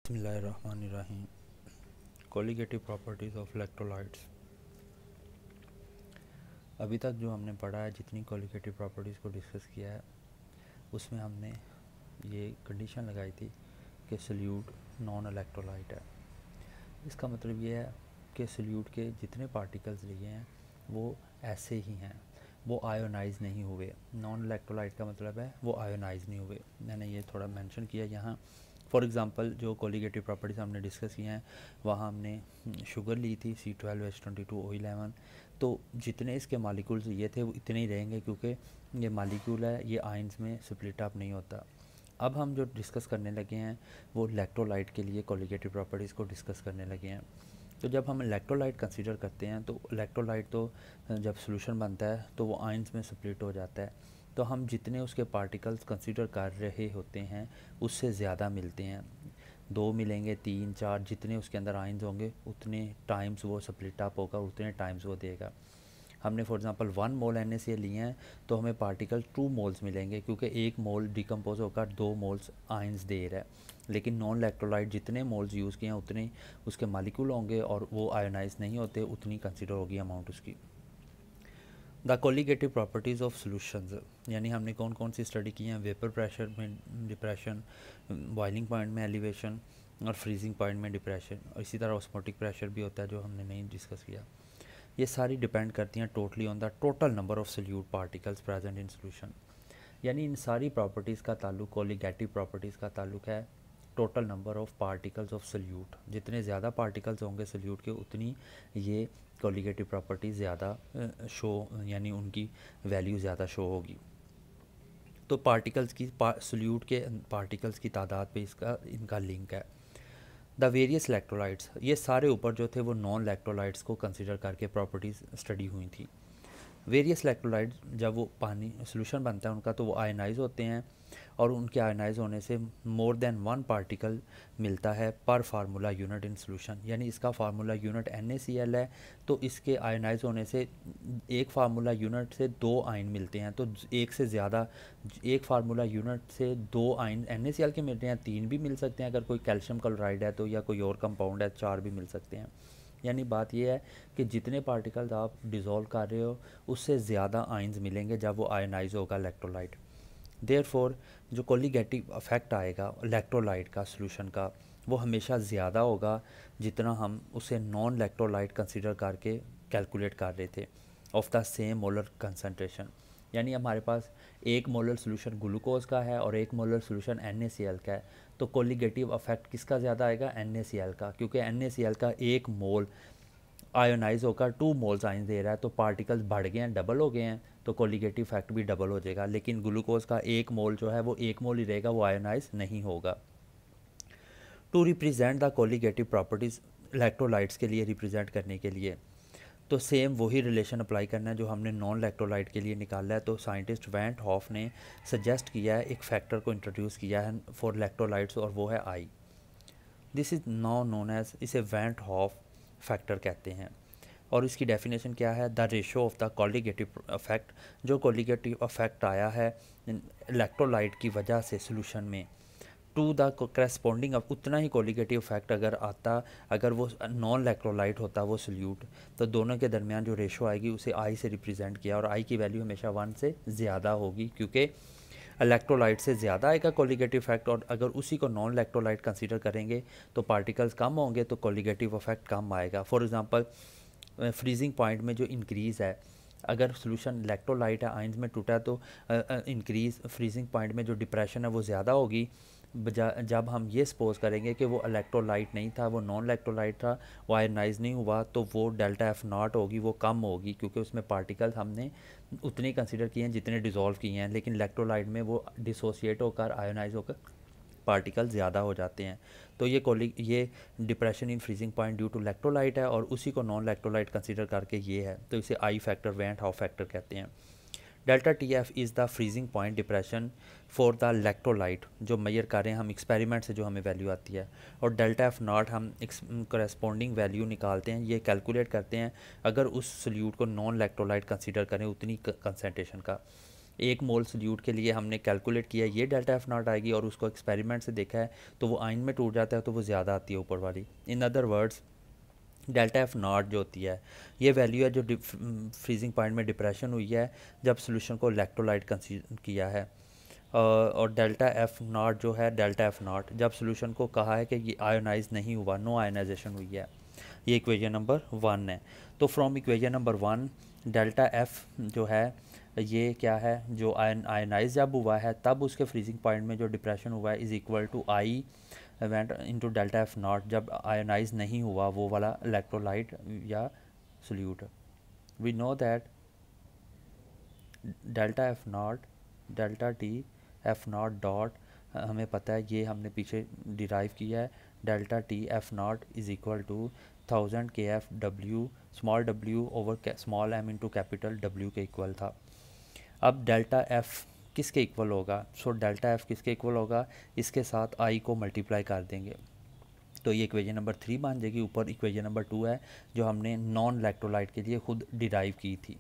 बिस्मिल्लाहिर्रहमानिर्रहीम। Colligative properties of electrolytes. अभी तक जो हमने पढ़ा है, जितनी कोलिगेटिव प्रॉपर्टीज़ को डिस्कस किया है, उसमें हमने ये कंडीशन लगाई थी कि सल्यूट नॉन इलेक्ट्रोलाइट है। इसका मतलब ये है कि सल्यूट के जितने पार्टिकल्स लिए हैं वो ऐसे ही हैं, वो आयोनाइज नहीं हुए। नॉन इलेक्ट्रोलाइट का मतलब है वो आयोनाइज नहीं हुए। मैंने ये थोड़ा मेंशन किया यहाँ। फॉर एग्ज़ाम्पल जो कोलिगेटिव प्रॉपर्टीज़ हमने डिस्कस की हैं, वहाँ हमने शुगर ली थी C12H22O11। तो जितने इसके मालिक्यूल्स ये थे वो इतने ही रहेंगे, क्योंकि ये मालिक्यूल है, ये आयंस में स्प्लिट अप नहीं होता। अब हम जो डिस्कस करने लगे हैं वो इलेक्ट्रोलाइट के लिए कोलिगेटिव प्रॉपर्टीज़ को डिस्कस करने लगे हैं। तो जब हम इलेक्ट्रोलाइट कंसीडर करते हैं तो इलेक्ट्रोलाइट तो जब सोल्यूशन बनता है तो वो आयंस में स्प्लिट हो जाता है। तो हम जितने उसके पार्टिकल्स कंसीडर कर रहे होते हैं उससे ज़्यादा मिलते हैं। 2 मिलेंगे, 3, 4, जितने उसके अंदर आयंस होंगे उतने टाइम्स वो स्प्लिट अप होगा, उतने टाइम्स वो देगा। हमने फॉर एग्जांपल 1 मोल NaCl लिए हैं तो हमें पार्टिकल 2 मोल्स मिलेंगे, क्योंकि 1 मोल डिकम्पोज होकर 2 मोल्स आयंस दे रहा है। लेकिन नॉन इलेक्ट्रोलाइट जितने मोल्स यूज़ किए हैं उतने उसके मालिक्यूल होंगे और वो आयोनाइज नहीं होते, उतनी कंसिडर होगी अमाउंट उसकी। The colligative properties of solutions, यानी हमने कौन कौन सी स्टडी की हैं। वेपर प्रेशर में डिप्रेशन, बॉइलिंग पॉइंट में एलिवेशन और फ्रीजिंग पॉइंट में डिप्रेशन, और इसी तरह ऑस्मोटिक प्रेशर भी होता है जो हमने नहीं डिस्कस किया। ये सारी डिपेंड करती हैं totally on the total number of solute particles present in solution. यानी इन सारी प्रॉपर्टीज़ का ताल्लुक, कोलिगेटिव प्रॉपर्टीज़ का ताल्लुक है total number of particles of solute. जितने ज़्यादा पार्टिकल्स होंगे सल्यूट के, उतनी ये कोलिगेटिव प्रॉपर्टी ज़्यादा शो, यानी उनकी वैल्यू ज़्यादा शो होगी। तो पार्टिकल्स की सल्यूट के पार्टिकल्स की तादाद पे इनका लिंक है। द वेरियस इलेक्ट्रोलाइट्स, ये सारे ऊपर जो थे वो नॉन इलेक्ट्रोलाइट्स को कंसिडर करके प्रॉपर्टीज़ स्टडी हुई थी। वेरियस इलेक्ट्रोलाइट जब वो पानी सोल्यूशन बनता है उनका, तो वो आयनाइज होते हैं और उनके आयनाइज होने से मोर देन 1 पार्टिकल मिलता है पर फार्मूला यूनिट इन सोल्यूशन। यानी इसका फार्मूला यूनिट NaCl है, तो इसके आयनाइज होने से एक फार्मूला यूनिट से 2 आयन मिलते हैं। तो एक से ज़्यादा, एक फार्मूला यूनिट से 2 आयन NaCl के मिल रहे हैं, 3 भी मिल सकते हैं अगर कोई कैल्शियम क्लोराइड है तो, या कोई और कंपाउंड है 4 भी मिल सकते हैं। यानी बात यह है कि जितने पार्टिकल्स आप डिज़ोल्व कर रहे हो उससे ज़्यादा आयंस मिलेंगे जब वो आयनाइज होगा इलेक्ट्रोलाइट। देयरफॉर जो कोलिगेटिव इफेक्ट आएगा इलेक्ट्रोलाइट का सोल्यूशन का, वो हमेशा ज़्यादा होगा जितना हम उसे नॉन इलेक्ट्रोलाइट कंसीडर करके कैलकुलेट कर रहे थे of the same molar concentration. यानी हमारे पास 1 मोलर सोल्यूशन ग्लूकोज का है और 1 मोलर सोल्यूशन NaCl का है, तो कोलिगेटिव इफेक्ट किसका ज़्यादा आएगा? NaCl का, क्योंकि NaCl का 1 मोल आयोनाइज होकर 2 मोल्स आयन दे रहा है, तो पार्टिकल्स बढ़ गए हैं, डबल हो गए हैं, तो कोलिगेटिव इफेक्ट भी डबल हो जाएगा। लेकिन ग्लूकोज का 1 मोल जो है वो 1 मोल ही रहेगा, वो आयोनाइज नहीं होगा। To represent the colligative properties, electrolytes के लिए रिप्रेजेंट करने के लिए तो सेम वही रिलेशन अप्लाई करना है जो हमने नॉन इलेक्ट्रोलाइट के लिए निकाला है। तो साइंटिस्ट वैंट हॉफ ने सजेस्ट किया है, एक फैक्टर को इंट्रोड्यूस किया है फॉर इलेक्ट्रोलाइट्स, और वो है I. This is now known as, इसे वैंट हॉफ फैक्टर कहते हैं। और इसकी डेफिनेशन क्या है? The ratio of the colligative effect, जो कोलिगेटिव इफेक्ट आया है इलेक्ट्रोलाइट की वजह से सोल्यूशन में, टू द करस्पॉन्डिंग, अब उतना ही कोलिगेटिव इफेक्ट अगर आता अगर वो नॉन इलेक्ट्रोलाइट होता वो सल्यूट, तो दोनों के दरमियान जो रेशो आएगी उसे आई से रिप्रेजेंट किया, और आई की वैल्यू हमेशा 1 से ज़्यादा होगी, क्योंकि इलेक्ट्रोलाइट से ज़्यादा आएगा कोलिगेटिव इफेक्ट, और अगर उसी को नॉन इलेक्ट्रोलाइट कंसीडर करेंगे तो पार्टिकल्स कम होंगे तो कोलिगेटिव इफेक्ट कम आएगा। फॉर एग्जांपल फ्रीजिंग पॉइंट में जो इंक्रीज़ है, अगर सोल्यूशन इलेक्ट्रोलाइट है आयंस में टूटा, तो इंक्रीज़ फ्रीजिंग पॉइंट में जो डिप्रेशन है वो ज़्यादा होगी। जब हम ये सपोज करेंगे कि वो इलेक्ट्रोलाइट नहीं था, वो नॉन इलेक्ट्रोलाइट था, वो आयनाइज नहीं हुआ, तो वो डेल्टा F नॉट होगी, वो कम होगी, क्योंकि उसमें पार्टिकल्स हमने उतने कंसीडर किए हैं जितने डिज़ोल्व किए हैं। लेकिन इलेक्ट्रोलाइट में वो डिसोसिएट होकर आयोनाइज होकर पार्टिकल ज़्यादा हो जाते हैं। तो ये depression in freezing point due to electrolyte है, और उसी को नॉन इलेक्ट्रोलाइट कंसीडर करके ये है, तो इसे आई फैक्टर, वैंट हॉफ फैक्टर कहते हैं। Delta TF is the freezing point depression for the electrolyte, जो मेजर कर रहे हैं हम एक्सपेरिमेंट से, जो हमें वैल्यू आती है। और डेल्टा F नॉट हम करस्पॉन्डिंग वैल्यू निकालते हैं, ये कैलकुलेट करते हैं अगर उस सल्यूट को नॉन इलेक्ट्रोलाइट कंसीडर करें उतनी कंसनट्रेशन का। 1 मोल सोल्यूट के लिए हमने कैलकुलेट किया ये डेल्टा एफ नॉट आएगी, और उसको एक्सपेरिमेंट से देखा है तो वो आयन में टूट जाता है तो वो ज़्यादा आती है ऊपर वाली। In other words delta F not जो होती है ये वैल्यू है जो फ्रीजिंग पॉइंट में डिप्रेशन हुई है जब सोल्यूशन को इलेक्ट्रोलाइट कंसीडर किया है। और डेल्टा एफ नॉट जो है, डेल्टा एफ नॉट जब सोल्यूशन को कहा है कि ये आयोनाइज नहीं हुआ, नो आयोनाइजेशन हुई है। ये इक्वेशन नंबर 1 है। तो from equation number 1 delta F जो है ये क्या है, जो आयोनाइज जब हुआ है तब उसके फ्रीजिंग पॉइंट में जो डिप्रेशन हुआ है is equal to I went into delta F naught जब आयोनाइज नहीं हुआ वो वाला इलेक्ट्रोलाइट या solute. We know that delta F naught delta T F naught dot, हमें पता है ये हमने पीछे डिराइव किया है, delta T F naught is equal to 1000 K F W small W over small M into capital W के equal था। अब डेल्टा एफ किसके इक्वल होगा? सो डेल्टा एफ किसके इक्वल होगा? इसके साथ आई को मल्टीप्लाई कर देंगे तो ये इक्वेशन नंबर 3 बन जाएगी। ऊपर इक्वेशन नंबर 2 है जो हमने नॉन इलेक्ट्रोलाइट के लिए खुद डिराइव की थी,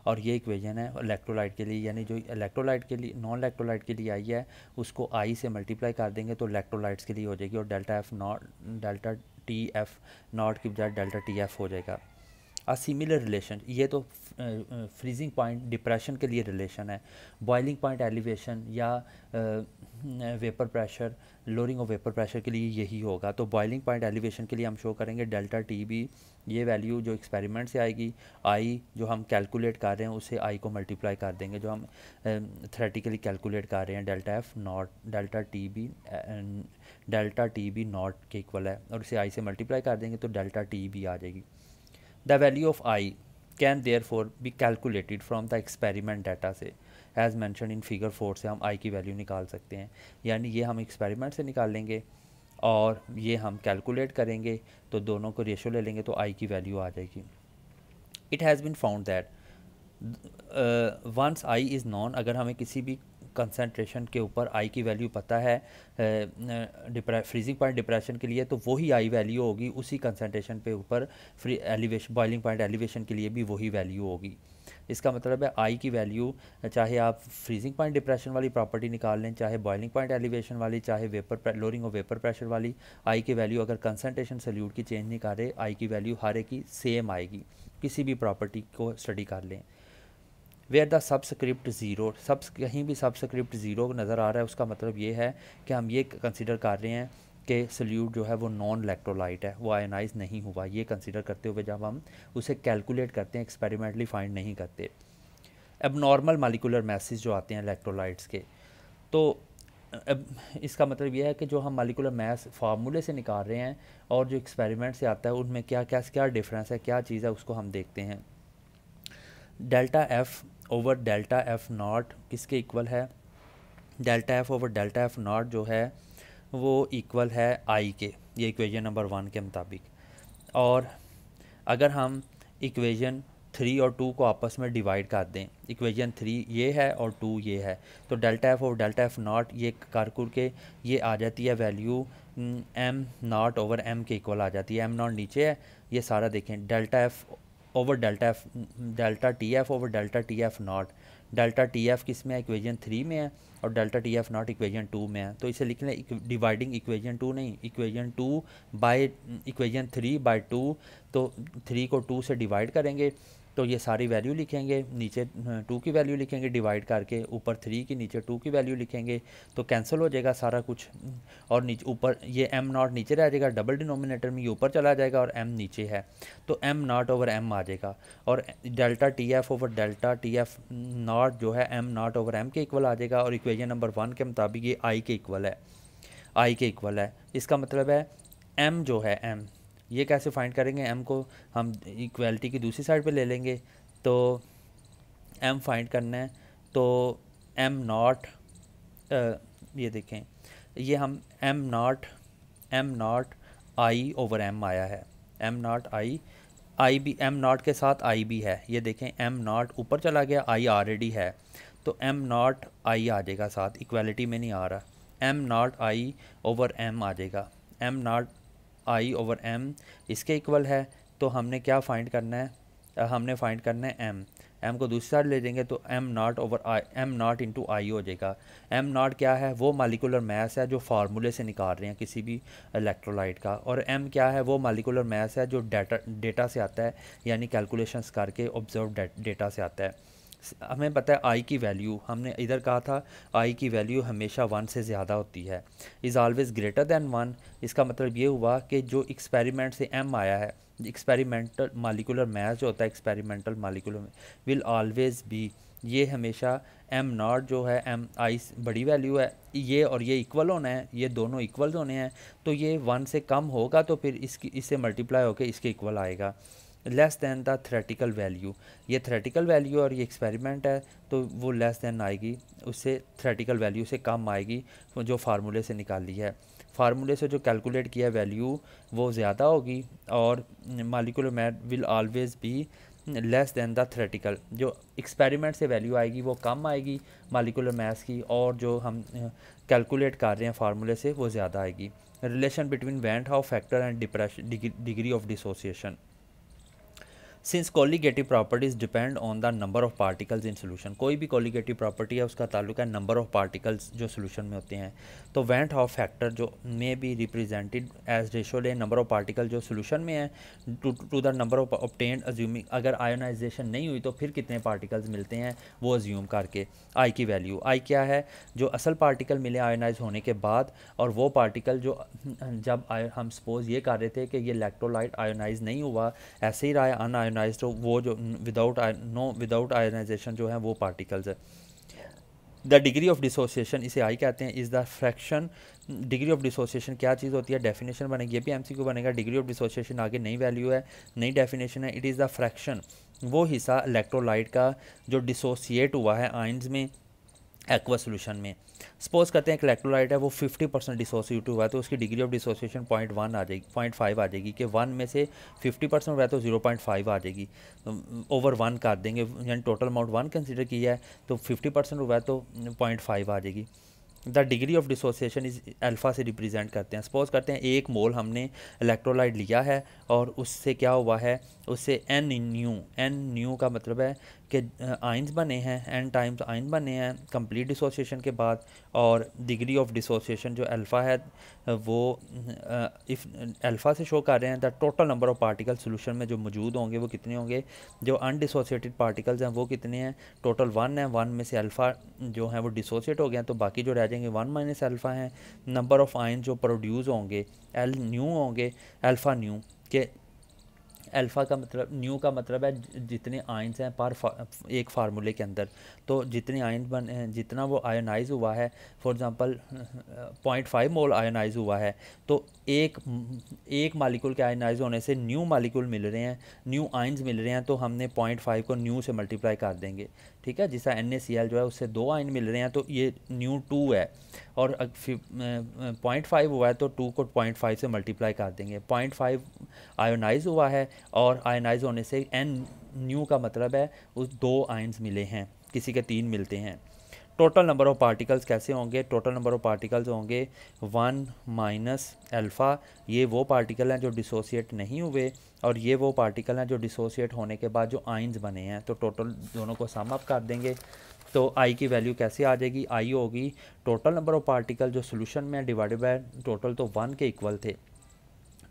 और ये इक्वेशन है इलेक्ट्रोलाइट के लिए, यानी जो इलेक्ट्रोलाइट के लिए नॉन इलेक्ट्रोलाइट के लिए आई है उसको आई से मल्टीप्लाई कर देंगे तो इलेक्ट्रोलाइट्स के लिए हो जाएगी, और delta F naught delta T F not की बजाय डेल्टा टी एफ हो जाएगा। अ सिमिलर रिलेशन, ये तो फ्रीजिंग पॉइंट डिप्रेशन के लिए रिलेशन है। बॉइलिंग पॉइंट एलिवेशन या vapour pressure, lowering of vapour pressure के लिए यही होगा। तो बॉइलिंग पॉइंट एलिवेशन के लिए हम शो करेंगे डेल्टा टी बी, ये वैल्यू जो एक्सपेरिमेंट से आएगी, आई जो हम कैलकुलेट कर रहे हैं उसे आई को मल्टीप्लाई कर देंगे जो हम थ्योरेटिकली कैलकुलेट कर रहे हैं, delta F naught delta T B naught के इक्वल है, और इसे आई से मल्टीप्लाई कर देंगे तो डेल्टा टी बी आ जाएगी। The value of I can therefore be calculated from the experiment data से, एज मैंशन इन फिगर 4 से हम आई की वैल्यू निकाल सकते हैं। यानी ये हम एक्सपेरिमेंट से निकाल लेंगे और ये हम कैलकुलेट करेंगे तो दोनों को रेशो ले लेंगे तो आई की वैल्यू आ जाएगी। It has been found that once I is known, अगर हमें किसी भी कंसंट्रेशन के ऊपर आई की वैल्यू पता है फ्रीजिंग पॉइंट डिप्रेशन के लिए, तो वही आई वैल्यू होगी उसी कंसंट्रेशन पे ऊपर free elevation boiling point elevation के लिए भी वही वैल्यू होगी। इसका मतलब है आई की वैल्यू चाहे आप फ्रीजिंग पॉइंट डिप्रेशन वाली प्रॉपर्टी निकाल लें, चाहे बॉइलिंग पॉइंट एलिवेशन वाली, चाहे vapour lowering of vapour pressure वाली, आई की वैल्यू अगर कंसंट्रेशन सोल्यूट की चेंज नहीं कर रहे, आई की वैल्यू हर एक की सेम आएगी। किसी भी प्रॉपर्टी को स्टडी कर लें वेयर द सबस्क्रिप्ट ज़ीरो, कहीं भी सबस्क्रिप्ट ज़ीरो नज़र आ रहा है उसका मतलब ये है कि हम ये कंसिडर कर रहे हैं कि सोल्यूट जो है वो नॉन इलेक्ट्रोलाइट है, वो आयनाइज नहीं हुआ। ये कंसिडर करते हुए जब हम उसे कैलकुलेट करते हैं, एक्सपेरिमेंटली फाइंड नहीं करते। एबनॉर्मल मॉलिक्यूलर मैसेज जो आते हैं इलेक्ट्रोलाइट्स के, तो अब इसका मतलब यह है कि जो हम मॉलिक्यूलर मैस फार्मूले से निकाल रहे हैं और जो एक्सपेरिमेंट से आता है उनमें क्या डिफरेंस है, क्या चीज़ है, उसको हम देखते हैं। Delta F over delta F not किसके इक्वल है? Delta F over delta F not जो है वो इक्वल है आई के, ये इक्वेशन नंबर 1 के मुताबिक। और अगर हम इक्वेशन 3 और 2 को आपस में डिवाइड कर दें, इक्वेशन 3 ये है और 2 ये है, तो delta F over delta F naught ये कर के ये आ जाती है value M naught over M के इक्वल आ जाती है। एम नॉट नीचे है, ये सारा देखें, delta F over delta T F over delta T F naught, delta T F किस में है? इक्वेशन 3 में है, और delta T F naught equation 2 में है। तो इसे लिख लें डिवाइडिंग इक्वेशन 2 नहीं, इक्वेशन 2 बाय इक्वेशन 3 बाय 2, तो 3 को 2 से डिवाइड करेंगे तो ये सारी वैल्यू लिखेंगे, नीचे 2 की वैल्यू लिखेंगे डिवाइड करके, ऊपर 3 की नीचे 2 की वैल्यू लिखेंगे तो कैंसिल हो जाएगा सारा कुछ, और नीचे ऊपर ये एम नॉट नीचे रह जाएगा, डबल डिनोमिनेटर में ये ऊपर चला जाएगा और एम नीचे है तो एम नॉट ओवर एम आ जाएगा। और delta T F over delta T F not जो है एम नॉट ओवर एम के इक्वल आ जाएगा, और इक्वेशन नंबर 1 के मुताबिक ये आई के इक्वल है, आई के इक्वल है। इसका मतलब है एम जो है एम, ये कैसे फाइंड करेंगे? एम को हम इक्वालिटी की दूसरी साइड पे ले लेंगे, तो एम फाइंड करना है तो एम नॉट ये देखें, ये हम M naught I over M आया है, एम नॉट आई भी एम नॉट के साथ आई भी है, ये देखें एम नॉट ऊपर चला गया, आई ऑलरेडी है तो एम नॉट आई आ जाएगा साथ, इक्वालिटी में नहीं आ रहा, M naught I over M आ जाएगा, M naught I over M इसके इक्वल है। तो हमने क्या फाइंड करना है? हमने फाइंड करना है एम को दूसरी साइड ले जाएंगे तो M naught over I, M naught into I हो जाएगा। एम नॉट क्या है, वो मालिकुलर मैस है जो फार्मूले से निकाल रहे हैं किसी भी इलेक्ट्रोलाइट का, और एम क्या है, वो मालिकुलर मैस है जो डेटा से आता है, यानी कैलकुलेशंस करके ऑब्जर्व डेटा से आता है। हमें पता है आई की वैल्यू, हमने इधर कहा था आई की वैल्यू हमेशा 1 से ज़्यादा होती है, इज़ ऑलवेज ग्रेटर दैन 1। इसका मतलब ये हुआ कि जो एक्सपेरिमेंट से एम आया है, एक्सपेरिमेंटल मालिकुलर मैस जो होता है experimental molecular will always be, ये हमेशा एम नॉट जो है एम आई बड़ी वैल्यू है, ये और ये इक्वल होना है, ये दोनों इक्वल होने हैं, तो ये 1 से कम होगा तो फिर इससे मल्टीप्लाई होकर इसके इक्वल आएगा। Less than the theoretical value, ये थ्रेटिकल वैल्यू और ये एक्सपेरिमेंट है तो वो लेस दैन आएगी, उससे थ्रेटिकल वैल्यू से कम आएगी जो फार्मूले से निकाली है। फार्मूले से जो कैलकुलेट किया वैल्यू वो ज़्यादा होगी, और molecular math will always be less than the theoretical, जो एक्सपेरिमेंट से वैल्यू आएगी वो कम आएगी मालिकुलर मैथ्स की, और जो हम कैलकुलेट कर रहे हैं फार्मूले से वो ज़्यादा आएगी। Relation between van't Hoff factor and degree of dissociation. Since colligative properties depend on the number of particles in solution, कोई भी कोलिगेटिव प्रॉपर्टी है उसका ताल्लुक है नंबर ऑफ पार्टिकल्स जो सोल्यूशन में होते हैं। तो वैन हाउ फैक्टर जो may be represented as ratio ले नंबर ऑफ पार्टिकल जो सोल्यूशन में है to the number of obtained assuming, अगर आयोनाइजेशन नहीं हुई तो फिर कितने पार्टिकल्स मिलते हैं वो अज्यूम करके। आई की वैल्यू, आई क्या है, जो असल पार्टिकल मिले आयोनाइज होने के बाद, और वो पार्टिकल जो जब हम सपोज ये कर रहे थे कि ये इलेक्ट्रोलाइट आयोनाइज नहीं हुआ, ऐसे ही रहा अनआयोनाइज्ड, तो वो जो विदाउट आयोनाइजेशन जो है वो पार्टिकल्स है। द डिग्री ऑफ डिसोसिएशन, इसे आई कहते हैं, is the fraction. Degree of dissociation क्या चीज़ होती है, डेफिनेशन बनेगी, ये भी एमसीक्यू बनेगा। डिग्री ऑफ डिसोसिएशन आगे नई वैल्यू है, नई डेफिनेशन है। इट इज़ द फ्रैक्शन, वो हिस्सा इलेक्ट्रोलाइट का जो डिसोसिएट हुआ है आइंस में एक्वा सोल्यूशन में। सपोज करते हैं एक इलेक्ट्रोलाइट है वो 50% डिसोसिएट हुआ है, तो उसकी डिग्री ऑफ डिसोसिएशन 0.1 आ जाएगी, 0.5 आ जाएगी, कि 1 में से 50% हुआ है तो 0.5 आ जाएगी, ओवर 1 कर देंगे, यानी टोटल अमाउंट 1 कंसिडर किया है तो 50% हुआ है तो 0.5 आ जाएगी। The degree of dissociation is alpha से रिप्रेजेंट करते हैं। सपोज करते हैं 1 मोल हमने इलेक्ट्रोलाइट लिया है और उससे क्या हुआ है, उससे एन न्यू का मतलब है कि आइंस बने हैं, एन टाइम्स आइंस बने हैं कंप्लीट डिसोसिएशन के बाद, और डिग्री ऑफ डिसोसिएशन जो अल्फ़ा है वो इफ़ अल्फ़ा से शो कर रहे हैं the total number of particle solution में जो मौजूद होंगे वो कितने होंगे, जो अनडिसोसिएटेड पार्टिकल्स हैं वो कितने हैं, टोटल 1 है, 1 में से अल्फ़ा जो है वो डिसोसिएट हो गए हैं तो बाकी जो रह जाएंगे 1 माइनस अल्फ़ा हैं। नंबर ऑफ आयन जो प्रोड्यूस होंगे एल न्यू होंगे, अल्फ़ा न्यू के अल्फ़ा का मतलब, न्यू का मतलब है जितने आयन्स हैं पर एक फार्मूले के अंदर, तो जितने आयन बने, जितना वो आयोनाइज हुआ है, फॉर एग्जांपल 0.5 मोल आयोनाइज हुआ है, तो एक मालिक्यूल के आयोनाइज होने से न्यू मालिक्यूल मिल रहे हैं, न्यू आयन्स मिल रहे हैं, तो हमने 0.5 को न्यू से मल्टीप्लाई कर देंगे, ठीक है। जैसा NaCl जो है उससे 2 आयन मिल रहे हैं तो ये न्यू 2 है, और 0.5 हुआ है तो 2 को 0.5 से मल्टीप्लाई कर देंगे। 0.5 आयोनाइज हुआ है और आयोनाइज होने से एन न्यू का मतलब है उस 2 आयन्स मिले हैं, किसी के 3 मिलते हैं। टोटल नंबर ऑफ़ पार्टिकल्स कैसे होंगे, टोटल नंबर ऑफ़ पार्टिकल्स होंगे 1 माइनस अल्फ़ा, ये वो पार्टिकल हैं जो डिसोसिएट नहीं हुए, और ये वो पार्टिकल हैं जो डिसोसिएट होने के बाद जो आइंस बने हैं, तो टोटल दोनों को सम अप कर देंगे तो आई की वैल्यू कैसे आ जाएगी, आई होगी टोटल नंबर ऑफ़ पार्टिकल जो सोल्यूशन में डिवाइडेड बाय टोटल, तो 1 के इक्वल थे,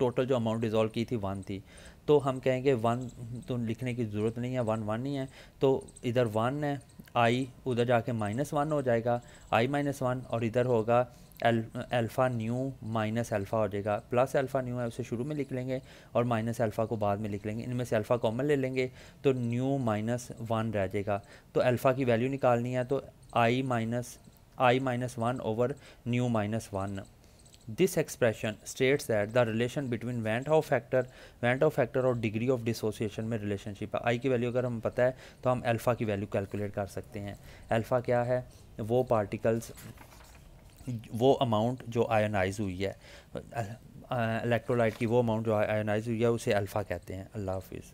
टोटल जो अमाउंट डिज़ोल्व की थी 1 थी, तो हम कहेंगे 1 तो लिखने की ज़रूरत नहीं है, 1 ही है, तो इधर 1 है, आई उधर जाके -1 हो जाएगा, आई -1, और इधर होगा अल्फ़ा न्यू माइनस अल्फ़ा हो जाएगा, प्लस अल्फ़ा न्यू है उसे शुरू में लिख लेंगे और माइनस अल्फ़ा को बाद में लिख लेंगे, इनमें से अल्फ़ा कॉमन ले लेंगे तो न्यू -1 रह जाएगा। तो अल्फ़ा की वैल्यू निकालनी है तो I minus 1 over nu -1। This expression states that the relation between van't Hoff factor और डिग्री ऑफ डिसोसिएशन में रिलेशनशिप है। आई की वैल्यू अगर हमें पता है तो हम अल्फ़ा की वैल्यू कैलकुलेट कर सकते हैं। अल्फ़ा क्या है, वो पार्टिकल्स, वो अमाउंट जो आयोनाइज हुई है इलेक्ट्रोलाइट की, वो अमाउंट जो आयोनाइज हुई है उसे अल्फ़ा कहते हैं। अल्लाह हाफिज़।